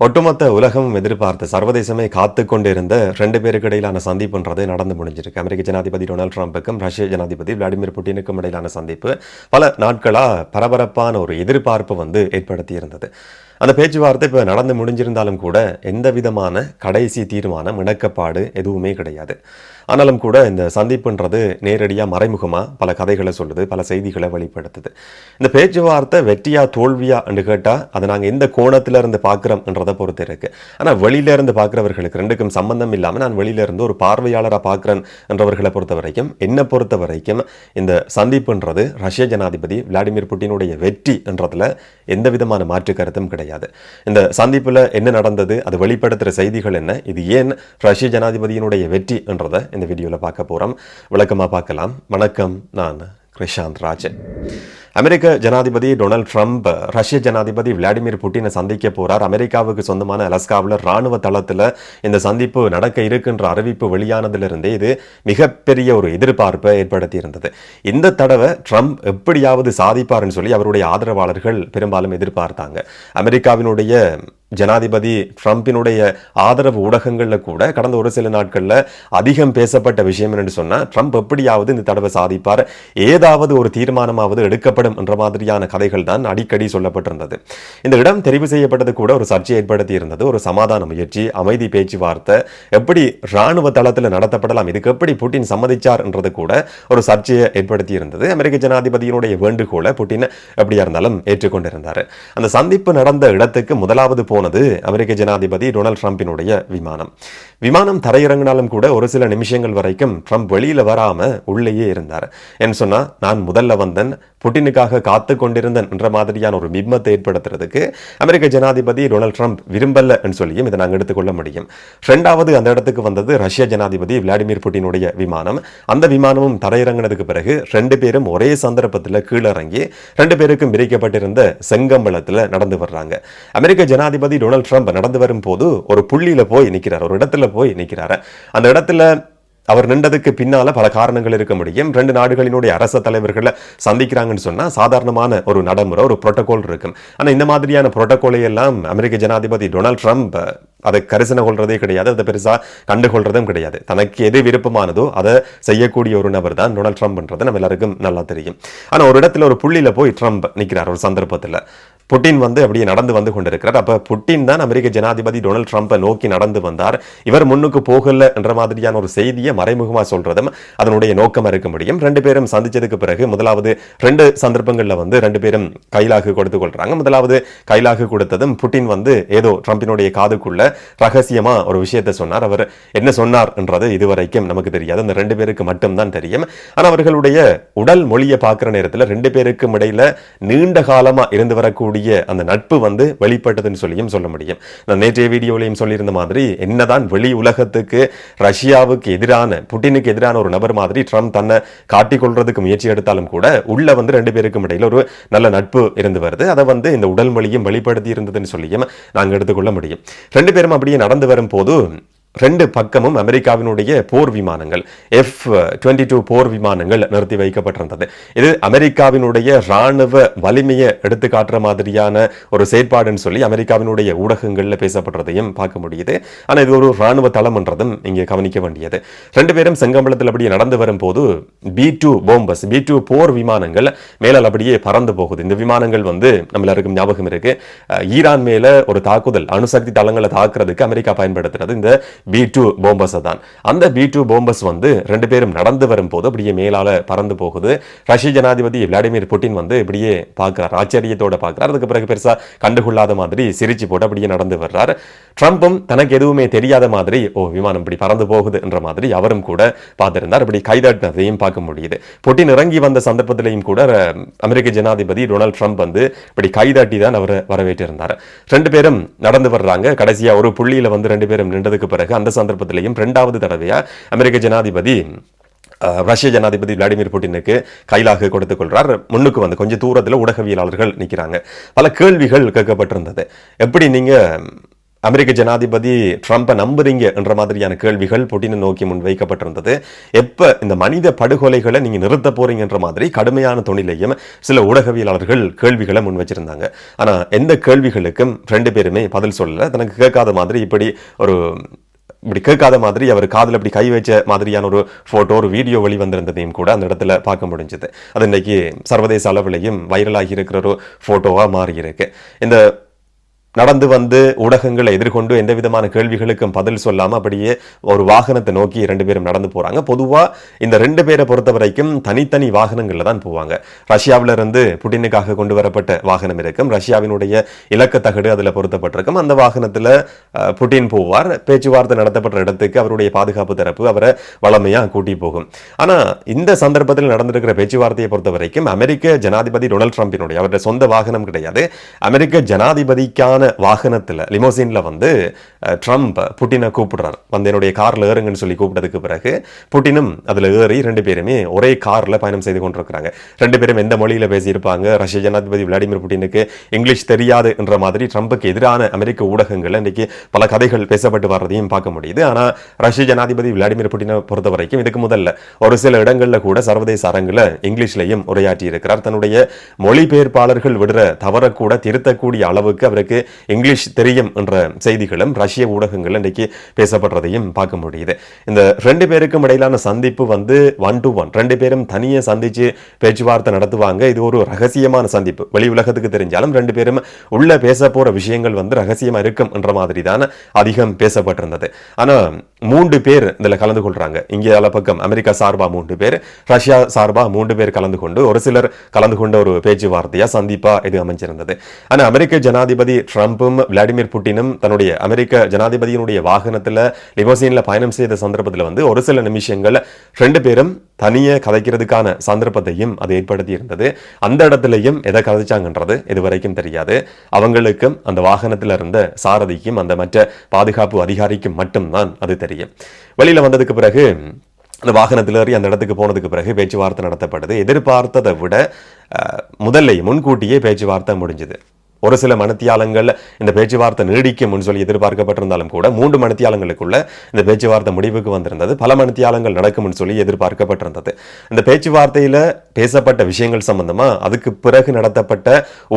ஒட்டுமொத்த உலகமும் எதிர்பார்த்து சர்வதேசமே காத்து கொண்டிருந்த 2 பேருக்கு இடையிலான சந்திப்புன்றது நடந்து முடிஞ்சிருக்கு. அமெரிக்க ஜனாதிபதி டொனால்ட் ட்ரம்புக்கும் ரஷ்ய ஜனாதிபதி விளாடிமிர் புட்டினுக்கும் இடையிலான சந்திப்பு பல நாட்களா பரபரப்பான ஒரு எதிர்பார்ப்பு ஏற்படுத்தி இருந்தது. அந்த பேச்சுவார்த்தை இப்போ நடந்து முடிஞ்சிருந்தாலும் கூட எந்த விதமான கடைசி தீர்மானம் இணக்கப்பாடு எதுவுமே கிடையாது. ஆனாலும் கூட இந்த சந்திப்புன்றது நேரடியாக மறைமுகமாக பல கதைகளை சொல்லுது, பல செய்திகளை வெளிப்படுத்துது. இந்த பேச்சுவார்த்தை வெற்றியா தோல்வியா என்று கேட்டால் அதை நாங்கள் எந்த கோணத்தில் இருந்து பார்க்குறோம்ன்றதை பொறுத்து இருக்கு. ஆனால் வெளியில இருந்து பார்க்குறவர்களுக்கு ரெண்டுக்கும் சம்பந்தம் இல்லாமல் நான் வெளியில இருந்து ஒரு பார்வையாளராக பார்க்குறேன் என்றவர்களை பொறுத்த வரைக்கும், என்னை பொறுத்த வரைக்கும் இந்த சந்திப்புன்றது ரஷ்ய ஜனாதிபதி விளாடிமிர் புட்டினுடைய வெற்றி என்றதுல எந்த விதமான மாற்று கருத்தும் கிடையாது. இந்த சந்திப்புல என்ன நடந்தது, அது வெளிப்படுத்துகிற செய்திகள் என்ன, இது ஏன் ரஷ்ய ஜனாதிபதியினுடைய வெற்றி என்றதை இந்த வீடியோவில் பார்க்க போகிறோம். விளக்கமாக பார்க்கலாம். வணக்கம், நான் கிருஷாந்த் ராஜன். அமெரிக்க ஜனாதிபதி டொனால்ட் ட்ரம்ப் ரஷ்ய ஜனாதிபதி விளாடிமிர் புட்டினை சந்திக்க போறார். அமெரிக்காவுக்கு சொந்தமான அலாஸ்காவில் ராணுவ தளத்தில் இந்த சந்திப்பு நடக்க இருக்கின்ற அறிவிப்பு வெளியானதிலிருந்தே இது மிகப்பெரிய ஒரு எதிர்பார்ப்பை ஏற்படுத்தி இருந்தது. இந்த தடவை ட்ரம்ப் எப்படியாவது சாதிப்பார்னு சொல்லி அவருடைய ஆதரவாளர்கள் பெரும்பாலும் எதிர்பார்த்தாங்க. அமெரிக்காவினுடைய ஜனாதிபதி ட்ரம்பினுடைய ஆதரவு ஊடகங்களில் கூட கடந்த ஒரு சில நாட்களில் அதிகம் பேசப்பட்ட விஷயம் என்று சொன்னால், ட்ரம்ப் எப்படியாவது இந்த தடவை சாதிப்பார், ஏதாவது ஒரு தீர்மானமாவது எடுக்கப்படும் என்ற மாதிரியான கதைகள் தான் அடிக்கடி சொல்லப்பட்டிருந்தது. இந்த இடம் தெரிவு செய்யப்பட்டது கூட ஒரு சர்ச்சை ஏற்படுத்தி இருந்தது. ஒரு சமாதான முயற்சி, அமைதி பேச்சுவார்த்தை எப்படி இராணுவ தளத்தில் நடத்தப்படலாம், இதுக்கு எப்படி புட்டின் சம்மதிச்சார் என்றது கூட ஒரு சர்ச்சையை ஏற்படுத்தி இருந்தது. அமெரிக்க ஜனாதிபதியினுடைய வேண்டுகோளை புட்டின் எப்படியா இருந்தாலும் ஏற்றுக்கொண்டிருந்தார். அந்த சந்திப்பு நடந்த இடத்துக்கு முதலாவது அமெரிக்க ஜனாதிபதி டொனால்ட் ட்ரம்பினுடைய விமானம் தரையிறங்கினாலும் கூட ஒரு சில நிமிஷங்கள் வரைக்கும் ட்ரம்ப் வெளியில வராம உள்ளேயே இருந்தார். என்ன சொன்னா, நான் முதல்ல வந்தேன், புட்டினுக்காக காத்து கொண்டிருந்தேன் என்ற மாதிரியான ஒரு பிம்பத்தை ஏற்படுத்துறதுக்கு அமெரிக்க ஜனாதிபதி டொனால்ட் ட்ரம்ப் விரும்பல என்று சொல்லியும் இதை நாங்கள் எடுத்துக்கொள்ள முடியும். இரண்டாவது அந்த இடத்துக்கு வந்தது ரஷ்ய ஜனாதிபதி விளாடிமிர் புட்டினுடைய விமானம். அந்த விமானமும் தரையிறங்கினதுக்கு பிறகு 2 பேரும் ஒரே சந்தர்ப்பத்தில் கீழிறங்கி 2 பேருக்கும் விரிக்கப்பட்டிருந்த செங்கம்பளத்தில் நடந்து வர்றாங்க. அமெரிக்க ஜனாதிபதி டொனால்ட் ட்ரம்ப் நடந்து வரும் போது ஒரு புள்ளியில போய் நிற்கிறார், ஒரு இடத்துல போய் நிற்கிறார். அந்த இடத்துல அவர் நின்றதுக்கு பின்னால பல காரணங்கள் இருக்க முடியும். 2 நாடுகளினுடைய அரச தலைவர்களை சந்திக்கிறாங்கன்னு சொன்னா சாதாரணமான ஒரு நடைமுறை, ஒரு புரோட்டோகால் இருக்கும். ஆனா இந்த மாதிரியான புரோட்டோகாலை எல்லாம் அமெரிக்க ஜனாதிபதி டொனால்ட் ட்ரம்ப் அதை கரிசனை கொள்றதே கிடையாது, அதை பெருசா கண்டுகொள்றதும் கிடையாது. தனக்கு எது விருப்பமானதோ அதை செய்யக்கூடிய ஒரு நபர் தான் டொனால்ட் ட்ரம்ப்ன்றது நம்ம எல்லாருக்கும் நல்லா தெரியும். ஆனா ஒரு இடத்துல ஒரு புள்ளியில போய் ட்ரம்ப் நிற்கிறார். ஒரு சந்தர்ப்பத்தில் புட்டின் அப்படியே நடந்து வந்து கொண்டிருக்கிறார். அப்ப புட்டின் தான் அமெரிக்க ஜனாதிபதி டொனால்ட் ட்ரம்பை நோக்கி நடந்து வந்தார், இவர் முன்னுக்கு போகல என்ற மாதிரியான ஒரு செய்தியை மறைமுகமா சொல்றதும் அதனுடைய நோக்கமா இருக்க முடியும். 2 பேரும் சந்திச்சதுக்கு பிறகு முதலாவது 2 சந்தர்ப்பங்கள்ல 2 பேரும் கைலாகு கொடுத்து கொள்றாங்க. முதலாவது கைலாகு கொடுத்ததும் புட்டின் ஏதோ ட்ரம்பினுடைய காதுக்குள்ள ரகசியமா ஒரு விஷயத்தை சொன்னார். அவர் என்ன சொன்னார் என்றது இதுவரைக்கும் நமக்கு தெரியாது, அந்த 2 பேருக்கு மட்டும்தான் தெரியும். ஆனா அவர்களுடைய உடல் மொழியை பார்க்கிற நேரத்தில் 2 பேருக்கும் இடையில நீண்ட காலமா இருந்து வரக்கூடிய அந்த நட்பு வெளிப்பட்டதுன்னு சொல்லியும் சொல்ல முடியும். நான் நேற்றைய வீடியோலையும் சொல்லியிருந்த மாதிரி, என்னதான் வெளி உலகத்துக்கு ரஷ்யாவுக்கு எதிரான, புட்டினுக்கு எதிரான ஒரு நபர் மாதிரி ட்ரம்ப் தன்னை காட்டிக்கொள்றதுக்கு முயற்சி எடுத்தாலும் கூட உள்ள 2 பேருக்கும் இடையில ஒரு நல்ல நட்பு இருந்து வருது. அதை இந்த உடல் மொழியும் வெளிப்படுத்தி இருந்ததுன்னு சொல்லியும் நாங்கள் எடுத்துக்கொள்ள முடியும். 2 பேரும் அப்படியே நடந்து வரும் போது 2 பக்கமும் அமெரிக்காவினுடைய போர் விமானங்கள், F-22 போர் விமானங்கள் நிறுத்தி வைக்கப்பட்டிருந்தது. இது அமெரிக்காவினுடைய ராணுவ வலிமையை எடுத்து காட்டுற மாதிரியான ஒரு செயற்பாடுன்னு சொல்லி அமெரிக்காவினுடைய ஊடகங்கள்ல பேசப்படுறதையும் பார்க்க முடியுது. ஆனா இது ஒரு ராணுவ தளம் என்றதும் இங்கே கவனிக்க வேண்டியது. 2 பேரும் செங்கம்பளத்தில் அப்படியே நடந்து வரும் போது B-2 போம்பஸ், B-2 போர் விமானங்கள் மேலால் அப்படியே பறந்து போகுது. இந்த விமானங்கள் நம்ம எல்லாருக்கும் ஞாபகம் இருக்கு, ஈரான் மேல ஒரு தாக்குதல், அணுசக்தி தளங்களை தாக்குறதுக்கு அமெரிக்கா பயன்படுத்துறது இந்த B-2 போம்பஸ் தான். அந்த B-2 போம்பஸ் 2 பேரும் நடந்து வரும்போது அப்படியே மேலால பறந்து போகுது. ரஷ்ய ஜனாதிபதி விளாடிமிர் புட்டின் இப்படியே பார்க்கிறார், ஆச்சரியத்தோட பார்க்கிறார். அதுக்கு பிறகு பெருசா கண்டுகொள்ளாத மாதிரி சிரிச்சு போட்டு அப்படியே நடந்து வர்றார். ட்ரம்பும் தனக்கு எதுவுமே தெரியாத மாதிரி, ஓ விமானம் இப்படி பறந்து போகுது என்ற மாதிரி அவரும் கூட பார்த்திருந்தார். இப்படி கைதட்டினதையும் பார்க்க முடியுது. புட்டின் இறங்கி வந்த சந்தர்ப்பத்திலையும் கூட அமெரிக்க ஜனாதிபதி டொனால்ட் ட்ரம்ப் இப்படி கைதட்டி தான் அவர் வரவேற்றிருந்தார். 2 பேரும் நடந்து வர்றாங்க. கடைசியா ஒரு புள்ளியில 2 பேரும் நின்றதுக்கு பிறகு அந்த சந்தர்ப்பத்திலையும் 2வது தடவையா அமெரிக்க ஜனாதிபதி ரஷ்ய ஜனாதிபதி விளாடிமிர் புட்டினுக்கு கைலாக கொடுத்துக் கொள்றார். முன்னுக்கு கொஞ்சம் தூரத்தில் ஊடகவியலாளர்கள் நிற்கிறாங்க. பல கேள்விகள் கேட்கப்பட்டிருந்தது. எப்படி நீங்க அமெரிக்க ஜனாதிபதி ட்ரம்பை நம்புறீங்க என்ற மாதிரியான கேள்விகள் புட்டினை நோக்கி முன்வைக்கப்பட்டிருந்தது. எப்ப இந்த மனித படுகொலைகளை நீங்க நிறுத்த போறீங்கன்ற மாதிரி கடுமையான தொனிலையும் சில ஊடகவியலாளர்கள் கேள்விகளை முன் வச்சிருந்தாங்க. ஆனா எந்த கேள்விகளுக்கும் ரெண்டு பேருமே பதில் சொல்லல. தனக்கு கேட்காத மாதிரி இப்படி கேட்காத மாதிரி அவர் காதில் இப்படி கை வச்ச மாதிரியான ஒரு போட்டோ, ஒரு வீடியோ வெளிவந்திருந்ததையும் கூட அந்த இடத்துல பார்க்க முடிஞ்சது. அது இன்னைக்கு சர்வதேச அளவிலையும் வைரலாகி இருக்கிற ஒரு போட்டோவா மாறி இருக்கு. இந்த நடந்து வந்து ஊடகங்களை எதிர்கொண்டு எந்த விதமான கேள்விகளுக்கும் பதில் சொல்லாம அப்படியே ஒரு வாகனத்தை நோக்கி ரெண்டு பேரும் நடந்து போறாங்க. பொதுவா இந்த ரெண்டு பேரை பொறுத்த வரைக்கும் தனித்தனி வாகனங்கள்ல தான் போவாங்க. ரஷ்யாவில இருந்து புட்டினுக்காக கொண்டு வரப்பட்ட வாகனம் இருக்கும். ரஷ்யாவினுடைய இலக்க தகடு அதுல பொருத்தப்பட்டிருக்கும். அந்த வாகனத்துல புட்டின் போவார். பேச்சுவார்த்தை நடத்தப்பட்ட இடத்துக்கு அவருடைய பாதுகாப்பு தரப்பு அவரை வளமையா கூட்டி போகும். ஆனா இந்த சந்தர்ப்பத்தில் நடந்திருக்கிற பேச்சுவார்த்தையை பொறுத்த வரைக்கும் அமெரிக்க ஜனாதிபதி டொனால்ட் ட்ரம்பினுடைய அவருடைய சொந்த வாகனம் கிடையாது. அமெரிக்க ஜனாதிபதிக்கான வாகனத்துல லிமோசின்ல வந்து ட்ரம்ப் புட்டினை கூப்பிடுறார். வந்து என்னுடைய கார்ல ஏறுங்கன்னு சொல்லி கூப்பிட்டதுக்கு பிறகு புட்டினும் அதுல ஏறி ரெண்டு பேருமே ஒரே கார்ல பயணம் செய்து கொண்டிருக்கிறாங்க. ரெண்டு பேரும் எந்த மொழியில பேசியிருப்பாங்க? ரஷ்ய ஜனாதிபதி விளாடிமிர் புட்டினுக்கு இங்கிலீஷ் தெரியாது என்ற மாதிரி ட்ரம்புக்கு எதிரான அமெரிக்க ஊடகங்கள் இன்னைக்கு பல கதைகள் பேசப்பட்டு வர்றதையும் பார்க்க முடியுது. ஆனா ரஷ்ய ஜனாதிபதி விளாடிமிர் புட்டினை பொறுத்த வரைக்கும் இதுக்கு முதல்ல ஒரு சில இடங்கள்ல கூட சர்வதேச அரங்குல இங்கிலீஷ்லையும் உரையாற்றி இருக்கிறார். தன்னுடைய மொழிபெயர்ப்பாளர்கள் விடுற தவற கூட திருத்தக்கூடிய அளவுக்கு அவருக்கு இங்கிலீஷ் தெரியும் என்ற செய்திகளும் ரஷ்ய ஊடகங்கள் இன்றைக்கு பேசப்படுறதையும் பார்க்க முடியுது. இந்த ரெண்டு பேருக்கும் இடையிலான சந்திப்பு வந்து 1-to-1, ரெண்டு பேரும் தனியே சந்திச்சு பேச்சுவார்த்தை நடத்துவாங்க. இது ஒரு ரகசியமான சந்திப்பு. வெளி உலகத்துக்கு தெரிஞ்சாலும் ரெண்டு பேரும் உள்ள பேச போற விஷயங்கள் வந்து ரகசியமா இருக்கும் என்ற மாதிரி தான் அதிகம் பேசப்பட்டிருந்தது. ஆனா 3 பேர் இதுல கலந்து கொள்றாங்க. இங்கே பக்கம் அமெரிக்கா சார்பா 3 பேர், ரஷ்யா சார்பா 3 பேர் கலந்து கொண்டு ஒரு சிலர் கலந்து கொண்ட ஒரு பேச்சுவார்த்தையா சந்திப்பா இது அமைஞ்சிருந்தது. ஆனா அமெரிக்க ஜனாதிபதி ட்ரம்பும் விளாடிமிர் புட்டினும் தன்னுடைய அமெரிக்க ஜனாதிபதியினுடைய வாகனத்துல லிமோசின்ல பயணம் செய்த சந்தர்ப்பத்தில் வந்து ஒரு சில நிமிஷங்கள் ரெண்டு பேரும் தனியே கதைக்கிறதுக்கான சந்தர்ப்பத்தையும் அது ஏற்படுத்தி இருந்தது. அந்த இடத்துலையும் எதை கதைச்சாங்கன்றது இதுவரைக்கும் தெரியாது. அவங்களுக்கும் அந்த வாகனத்தில் இருந்த சாரதிக்கும் அந்த மற்ற பாதுகாப்பு அதிகாரிக்கும் மட்டும்தான் அது தெரியும். வெளியில வந்ததுக்கு பிறகு அந்த வாகனத்தில் ஏறி அந்த இடத்துக்கு போனதுக்கு பிறகு பேச்சுவார்த்தை நடத்தப்படுது. எதிர்பார்த்ததை விட முன்கூட்டியே பேச்சுவார்த்தை முடிஞ்சது. ஒரு சில மணித்தியாலங்கள் இந்த பேச்சுவார்த்தை நீடிக்கும் சொல்லி எதிர்பார்க்கப்பட்டிருந்தாலும் கூட 3 மணித்தியாலங்களுக்குள்ள இந்த பேச்சுவார்த்தை முடிவுக்கு வந்திருந்தது. பல மணித்தியாலங்கள் நடக்கும் சொல்லி எதிர்பார்க்கப்பட்டிருந்தது. இந்த பேச்சுவார்த்தையில பேசப்பட்ட விஷயங்கள் சம்பந்தமா அதுக்கு பிறகு நடத்தப்பட்ட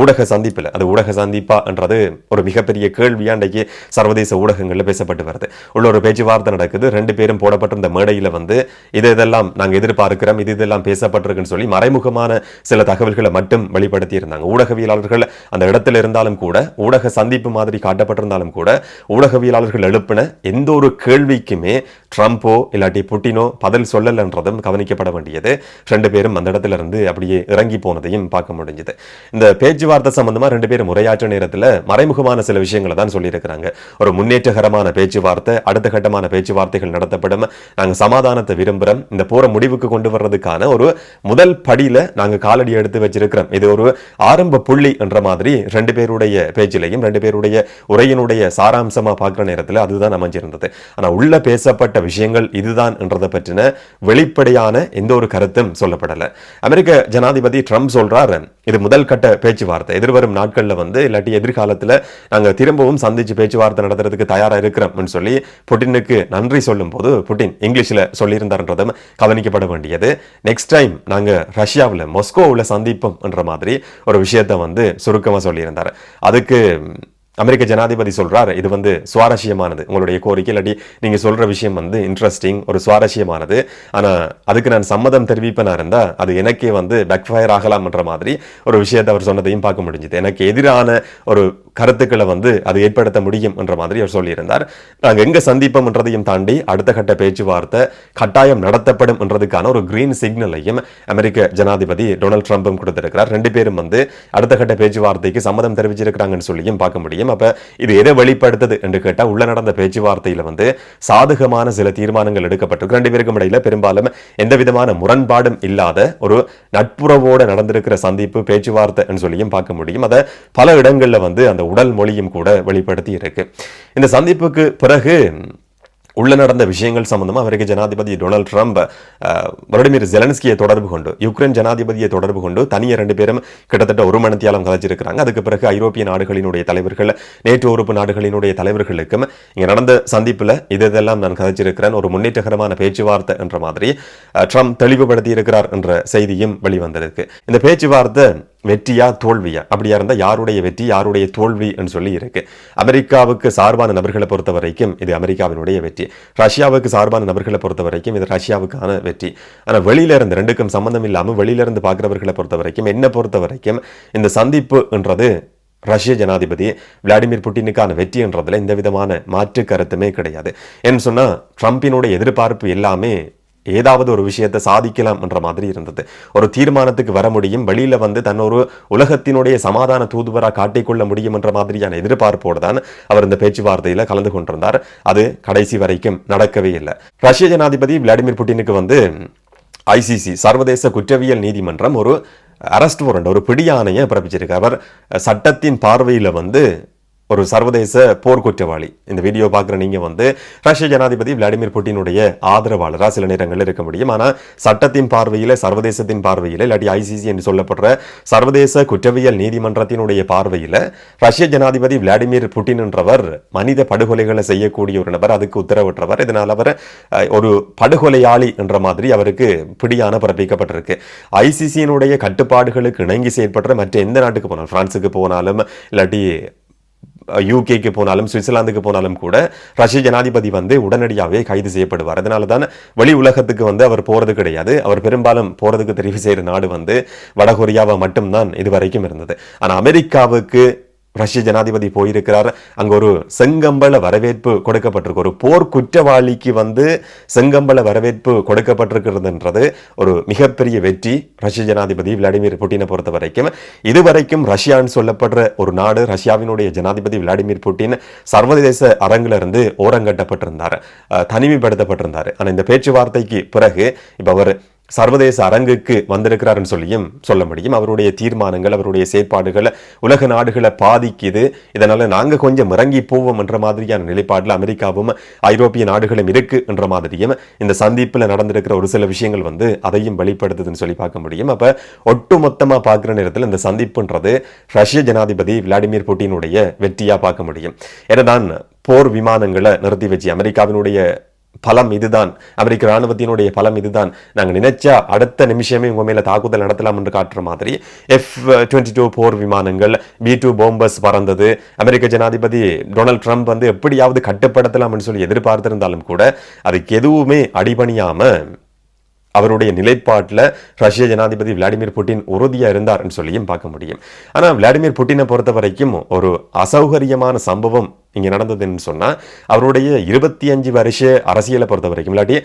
ஊடக சந்திப்பில், அது ஊடக சந்திப்பா என்றது ஒரு மிகப்பெரிய கேள்வியா இன்றைக்கு சர்வதேச ஊடகங்கள்ல பேசப்பட்டு வருது. உள்ள ஒரு பேச்சுவார்த்தை நடக்குது. ரெண்டு பேரும் போடப்பட்டிருந்த மேடையில வந்து இதெல்லாம் நாங்கள் எதிர்பார்க்கிறோம், இதெல்லாம் பேசப்பட்டிருக்குன்னு சொல்லி மறைமுகமான சில தகவல்களை மட்டும் வெளிப்படுத்தி இருந்தாங்க. ஊடகவியலாளர்கள் அந்த இடத்துல இருந்தாலும் கூட, ஊடக சந்திப்பு மாதிரி காட்டப்பட்டிருந்தாலும் கூட, ஊடகவியலாளர்கள் எழுப்பின எந்த ஒரு கேள்விக்குமே ட்ரம்போ இல்லாட்டி புட்டினோ பதில் சொல்லலன்றதும் கவனிக்கப்பட வேண்டியது. ரெண்டு பேரும் அந்த இடத்துல இருந்து அப்படியே இறங்கி போனதையும் பார்க்க முடிஞ்சது. இந்த பேச்சுவார்த்தை சம்பந்தமா ரெண்டு பேரும் உரையாற்ற நேரத்தில் மறைமுகமான சில விஷயங்களை தான் சொல்லியிருக்கிறாங்க. ஒரு முன்னேற்றகரமான பேச்சுவார்த்தை, அடுத்த கட்டமான பேச்சுவார்த்தைகள் நடத்தப்படும், நாங்கள் சமாதானத்தை விரும்புகிறோம், இந்த போரை முடிவுக்கு கொண்டு வர்றதுக்கான ஒரு முதல் படியில நாங்கள் காலடி எடுத்து வச்சிருக்கிறோம், இது ஒரு ஆரம்ப புள்ளி என்ற மாதிரி ரெண்டு பேருடைய பேச்சிலையும் ரெண்டு பேருடைய உரையினுடைய சாராம்சமா பார்க்கிற நேரத்தில் அதுதான் அமைஞ்சிருந்தது. ஆனா உள்ள பேசப்பட்ட விஷயங்கள் இதுதான் என்றதை பற்றின வெளிப்படையான எந்த ஒரு கருத்தும் சொல்லப்படல. அமெரிக்க ஜனாதிபதி ட்ரம்ப் சொல்றாரு, இது முதல் கட்ட பேச்சுவார்த்தை, எதிர்வரும் நாட்கள்ல வந்து இல்லாட்டி எதிர்காலத்துல நாங்க திரும்பவும் சந்திச்சு பேச்சுவார்த்தை நடத்துறதுக்கு தயாரா இருக்கிறோம் சொல்லி புட்டினுக்கு நன்றி சொல்லும் போது புட்டின் இங்கிலீஷ்ல சொல்லியிருந்தார்ன்றதும் கவனிக்கப்பட வேண்டியது. நெக்ஸ்ட் டைம் நாங்க ரஷ்யாவில் மாஸ்கோவில் சந்திப்போம் என்ற மாதிரி ஒரு விஷயத்தை வந்து சுருக்கமா சொல்லியிருந்தார். அதுக்கு அமெரிக்க ஜனாதிபதி சொல்றாரு, இது வந்து சுவாரஸ்யமானது, உங்களுடைய கோரிக்கை இல்லாட்டி நீங்க சொல்ற விஷயம் வந்து இன்ட்ரெஸ்டிங், ஒரு சுவாரஸ்யமானது, ஆனா அதுக்கு நான் சம்மதம் தெரிவிப்பனா இருந்தா அது எனக்கே வந்து பேக்ஃபயர் ஆகலாம் என்ற மாதிரி ஒரு விஷயத்தை அவர் சொன்னதையும் பார்க்க முடிஞ்சது. எனக்கு எதிரான ஒரு கருத்துக்களை வந்து அது ஏற்படுத்த முடியும் என்ற மாதிரி அவர் சொல்லியிருந்தார். நாங்கள் எங்க சந்திப்போம் என்றதையும் தாண்டி அடுத்த கட்ட பேச்சுவார்த்தை கட்டாயம் நடத்தப்படும் என்றதுக்கான ஒரு கிரீன் சிக்னலையும் அமெரிக்க ஜனாதிபதி டொனால்ட் ட்ரம்பும் கொடுத்திருக்கிறார். ரெண்டு பேரும் வந்து அடுத்த கட்ட பேச்சுவார்த்தைக்கு சம்மதம் தெரிவிச்சிருக்கிறாங்கன்னு சொல்லியும் பார்க்க முடியும். அப்ப இது எதை வெளிப்படுத்தது என்று கேட்டா, உள்ள நடந்த பேச்சுவார்த்தையில வந்து சாதகமான சில தீர்மானங்கள் எடுக்கப்பட்டிருக்கு. ரெண்டு பேருக்கும் இடையில பெரும்பாலும் எந்த விதமான முரண்பாடும் இல்லாத ஒரு நட்புறவோடு நடந்திருக்கிற சந்திப்பு பேச்சுவார்த்தை சொல்லியும் பார்க்க முடியும். அதை பல இடங்கள்ல வந்து அந்த உடல் மொழியும் கூட வெளிப்படுத்தி இருக்கு. இந்த சந்திப்புக்கு பிறகு உள்ள நடந்த விஷயங்கள் சம்பந்தமா அமெரிக்க ஜனாதிபதி டொனால்ட் ட்ரம்ப் விளாடிமிர் ஜெலன்ஸ்கியை தொடர்பு கொண்டு யுக்ரைன் ஜனாதிபதியை தொடர்பு கொண்டு தனியாக 2 பேரும் கிட்டத்தட்ட ஒரு மணித்தியாலம் கதைச்சிருக்கிறாங்க. அதுக்கு பிறகு ஐரோப்பிய நாடுகளினுடைய தலைவர்கள், நேட்டோ உறுப்பு நாடுகளினுடைய தலைவர்களுக்கும் இங்கே நடந்த சந்திப்பில் இதெல்லாம் நான் கதைச்சிருக்கிறேன், ஒரு முன்னேற்றகரமான பேச்சுவார்த்தை என்ற மாதிரி ட்ரம்ப் தெளிவுபடுத்தி இருக்கிறார் என்ற செய்தியும் வெளிவந்திருக்கு. இந்த பேச்சுவார்த்தை வெற்றியா தோல்வியா, அப்படியா இருந்தால் யாருடைய வெற்றி யாருடைய தோல்வி என்று சொல்லி இருக்கு. அமெரிக்காவுக்கு சார்பான நபர்களை பொறுத்த வரைக்கும் இது அமெரிக்காவினுடைய வெற்றி, ரஷ்யாவுக்கு சார்பான நபர்களை பொறுத்த வரைக்கும் இது ரஷ்யாவுக்கான வெற்றி. ஆனால் வெளியில இருந்து ரெண்டுக்கும் சம்பந்தம் இல்லாமல் வெளியில இருந்து பார்க்கிறவர்களை பொறுத்த வரைக்கும், என்ன பொறுத்த வரைக்கும் இந்த சந்திப்பு என்றது ரஷ்ய ஜனாதிபதி விளாடிமிர் புட்டினுக்கான வெற்றி என்றதுல எந்த விதமான மாற்று கருத்துமே கிடையாது. ஏன்னு சொன்னா ட்ரம்பினுடைய எதிர்பார்ப்பு எல்லாமே ஏதாவது ஒரு விஷயத்தை சாதிக்கலாம் என்ற மாதிரி இருந்தது. ஒரு தீர்மானத்துக்கு வர முடியும், வெளியில வந்து தன்னொரு உலகத்தினுடைய சமாதான தூதுவராக காட்டிக்கொள்ள முடியும் என்ற மாதிரியான எதிர்பார்ப்போடு தான் அவர் இந்த பேச்சுவார்த்தையில கலந்து கொண்டிருந்தார். அது கடைசி வரைக்கும் நடக்கவே இல்லை. ரஷ்ய ஜனாதிபதி விளாடிமிர் புட்டினுக்கு வந்து ICC சர்வதேச குற்றவியல் நீதிமன்றம் ஒரு அரெஸ்ட் வாரண்ட், ஒரு பிடியாணையை பிறப்பிச்சிருக்கு. அவர் சட்டத்தின் பார்வையில வந்து ஒரு சர்வதேச போர்க்குற்றவாளி. இந்த வீடியோ பார்க்குற நீங்க வந்து ரஷ்ய ஜனாதிபதி விளாடிமிர் புட்டினுடைய ஆதரவாளராக சில நேரங்களில் இருக்க முடியும். ஆனால் சட்டத்தின் பார்வையில், சர்வதேசத்தின் பார்வையில், இல்லாட்டி ICC என்று சொல்லப்படுற சர்வதேச குற்றவியல் நீதிமன்றத்தினுடைய பார்வையில் ரஷ்ய ஜனாதிபதி விளாடிமிர் புட்டின் என்றவர் மனித படுகொலைகளை செய்யக்கூடிய ஒரு நபர், அதுக்கு உத்தரவிட்டவர். இதனால் அவர் ஒரு படுகொலையாளி என்ற மாதிரி அவருக்கு பிடியான பிறப்பிக்கப்பட்டிருக்கு. ICC-னுடைய கட்டுப்பாடுகளுக்கு இணங்கி செயற்படுற மற்ற எந்த நாட்டுக்கு போனாலும், பிரான்ஸுக்கு போனாலும், இல்லாட்டி UK போனாலும், சுவிட்சர்லாந்துக்கு போனாலும் கூட ரஷ்ய ஜனாதிபதி வந்து உடனடியாகவே கைது செய்யப்படுவார். அதனால தான் வெளி உலகத்துக்கு வந்து அவர் போறது கிடையாது. அவர் பெரும்பாலும் போறதுக்கு தெரிவு செய்கிற நாடு வந்து வடகொரியாவை மட்டும்தான் இதுவரைக்கும் இருந்தது. ஆனால் அமெரிக்காவுக்கு ரஷ்ய ஜனாதிபதி போயிருக்கிறார். அங்க ஒரு செங்கம்பள வரவேற்பு கொடுக்கப்பட்டிருக்கு. ஒரு போர் குற்றவாளிக்கு வந்து செங்கம்பள வரவேற்பு கொடுக்கப்பட்டிருக்கிறதுன்றது ஒரு மிகப்பெரிய வெற்றி ரஷ்ய ஜனாதிபதி விளாடிமிர் புட்டினை பொறுத்த வரைக்கும். இதுவரைக்கும் ரஷ்யான்னு சொல்லப்படுற ஒரு நாடு, ரஷ்யாவினுடைய ஜனாதிபதி விளாடிமிர் புட்டின் சர்வதேச அரங்கிலிருந்து ஓரங்கட்டப்பட்டிருந்தார், தனிமைப்படுத்தப்பட்டிருந்தார். ஆனால் இந்த பேச்சுவார்த்தைக்கு பிறகு இப்ப அவர் சர்வதேச அரங்குக்கு வந்திருக்கிறார் சொல்லியும் சொல்ல முடியும். அவருடைய தீர்மானங்கள், அவருடைய செயற்பாடுகள் உலக நாடுகளை பாதிக்குது. இதனால நாங்க கொஞ்சம் இறங்கி போவோம் என்ற மாதிரியான நிலைப்பாட்டில் அமெரிக்காவும் ஐரோப்பிய நாடுகளும் இருக்கு என்ற மாதிரியும் இந்த சந்திப்பில் நடந்திருக்கிற ஒரு சில விஷயங்கள் வந்து அதையும் வெளிப்படுத்துதுன்னு சொல்லி பார்க்க முடியும். அப்ப ஒட்டுமொத்தமா பார்க்கிற நேரத்தில் இந்த சந்திப்புன்றது ரஷ்ய ஜனாதிபதி விளாடிமிர் புட்டினுடைய வெற்றியா பார்க்க முடியும். ஏனென்றால் போர் விமானங்களை நிறுத்தி வச்சு அமெரிக்காவினுடைய பலம் இதுதான், அமெரிக்க ராணுவத்தினுடைய பலம் இதுதான், நாங்கள் நினைச்சா அடுத்த நிமிஷமே உங்க மேல தாக்குதல் நடத்தலாம் என்று காட்டுற மாதிரி F-22 போர் விமானங்கள், B-2 பாம்பர்ஸ் பறந்தது. அமெரிக்க ஜனாதிபதி டொனால்ட் ட்ரம்ப் வந்து எப்படியாவது கட்டுப்படுத்தலாம் சொல்லி எதிர்பார்த்திருந்தாலும் கூட அதுக்கு எதுவுமே அடிபணியாம அவருடைய நிலைப்பாட்டில் ரஷ்ய ஜனாதிபதி விளாடிமிர் புட்டின் உறுதியா இருந்தார் சொல்லியும் பார்க்க முடியும். ஆனா விளாடிமிர் புட்டினை பொறுத்த வரைக்கும் ஒரு அசௌகரியமான சம்பவம் இங்க நடந்ததுன்னு சொன்னா, அவருடைய 25 வருஷ அரசியலை பொறுத்த வரைக்கும், இல்லாட்டி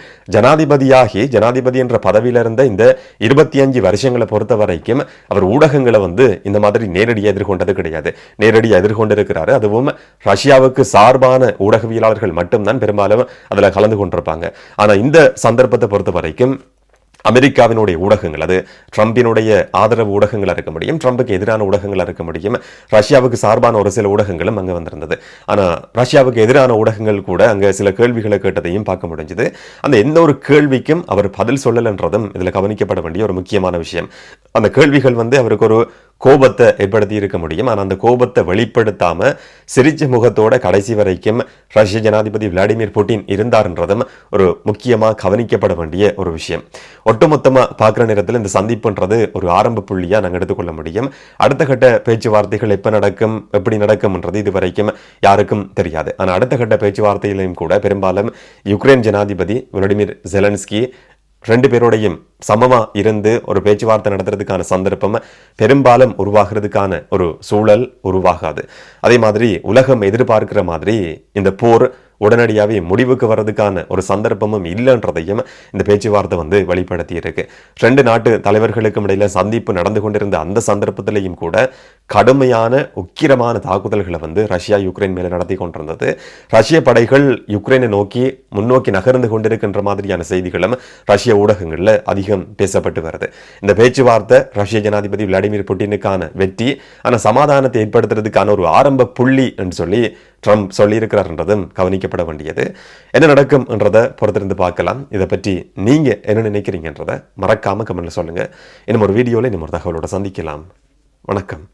ஜனாதிபதி என்ற பதவியில இருந்த இந்த 25 வருஷங்களை பொறுத்த வரைக்கும் அவர் ஊடகங்களை வந்து இந்த மாதிரி நேரடியாக எதிர்கொண்டது கிடையாது. நேரடியாக எதிர்கொண்டிருக்கிறாரு. அதுவும் ரஷ்யாவுக்கு சார்பான ஊடகவியலாளர்கள் மட்டும்தான் பெரும்பாலும் அதுல கலந்து கொண்டிருப்பாங்க. ஆனா இந்த சந்தர்ப்பத்தை பொறுத்த வரைக்கும் அமெரிக்காவினுடைய ஊடகங்கள், அது ட்ரம்பினுடைய ஆதரவு ஊடகங்களாக இருக்க முடியும், ட்ரம்புக்கு எதிரான ஊடகங்களாக இருக்க முடியும், ரஷ்யாவுக்கு சார்பான ஒரு சில ஊடகங்களும் அங்கே வந்திருந்தது. ஆனால் ரஷ்யாவுக்கு எதிரான ஊடகங்கள் கூட அங்கே சில கேள்விகளை கேட்டதையும் பார்க்க முடிஞ்சது. அந்த எந்த ஒரு கேள்விக்கும் அவர் பதில் சொல்லலைன்றதும் இதில் கவனிக்கப்பட வேண்டிய ஒரு முக்கியமான விஷயம். அந்த கேள்விகள் வந்து அவருக்கு ஒரு கோபத்தை ஏற்படுத்தி இருக்க முடியும். ஆனால் அந்த கோபத்தை வெளிப்படுத்தாம சிரிச்ச முகத்தோட கடைசி வரைக்கும் ரஷ்ய ஜனாதிபதி விளாடிமிர் புட்டின் இருந்தார்ன்றதும் ஒரு முக்கியமாக கவனிக்கப்பட வேண்டிய ஒரு விஷயம். ஒட்டுமொத்தமா பார்க்குற நேரத்தில் இந்த சந்திப்புன்றது ஒரு ஆரம்ப புள்ளியா நாங்கள் எடுத்துக்கொள்ள முடியும். அடுத்த கட்ட பேச்சுவார்த்தைகள் எப்போ நடக்கும், எப்படி நடக்கும்ன்றது இது வரைக்கும் யாருக்கும் தெரியாது. ஆனால் அடுத்த கட்ட பேச்சுவார்த்தையிலையும் கூட பெரும்பாலும் யுக்ரைன் ஜனாதிபதி விளாடிமிர் ஜெலன்ஸ்கி 2 பேரோடையும் சமமா இருந்து ஒரு பேச்சுவார்த்தை நடத்துறதுக்கான சந்தர்ப்பம் பெரும்பாலும் உருவாகிறதுக்கான ஒரு சூழல் உருவாகாது. அதே மாதிரி உலகம் எதிர்பார்க்கிற மாதிரி இந்த போர் உடனடியாகவே முடிவுக்கு வர்றதுக்கான ஒரு சந்தர்ப்பமும் இல்லைன்றதையும் இந்த பேச்சுவார்த்தை வந்து வெளிப்படுத்தி இருக்கு. 2 நாட்டு தலைவர்களுக்கும் இடையில சந்திப்பு நடந்து கொண்டிருந்த அந்த சந்தர்ப்பத்திலையும் கூட கடுமையான உக்கிரமான தாக்குதல்களை வந்து ரஷ்யா யுக்ரைன் மேலே நடத்தி கொண்டிருந்தது. ரஷ்ய படைகள் யுக்ரைனை நோக்கி முன்னோக்கி நகர்ந்து கொண்டிருக்கின்ற மாதிரியான செய்திகளும் ரஷ்ய ஊடகங்களில் அதிகம் பேசப்பட்டு வருது. இந்த பேச்சுவார்த்தை ரஷ்ய ஜனாதிபதி விளாடிமிர் புட்டினுக்கான வெற்றி, ஆனால் சமாதானத்தை ஏற்படுத்துறதுக்கான ஒரு ஆரம்ப புள்ளி என்று சொல்லி ட்ரம்ப் சொல்லியிருக்கிறார்ன்றதும் கவனிக்கப்பட வேண்டியது. என்ன நடக்கும் என்றதை பொறுத்திருந்து பார்க்கலாம். இதை பற்றி நீங்க என்ன நினைக்கிறீங்கன்றதை மறக்காம கமெண்ட்ல சொல்லுங்க. இன்னும் ஒரு வீடியோவில் இன்னும் ஒரு தகவலோட சந்திக்கலாம். வணக்கம்.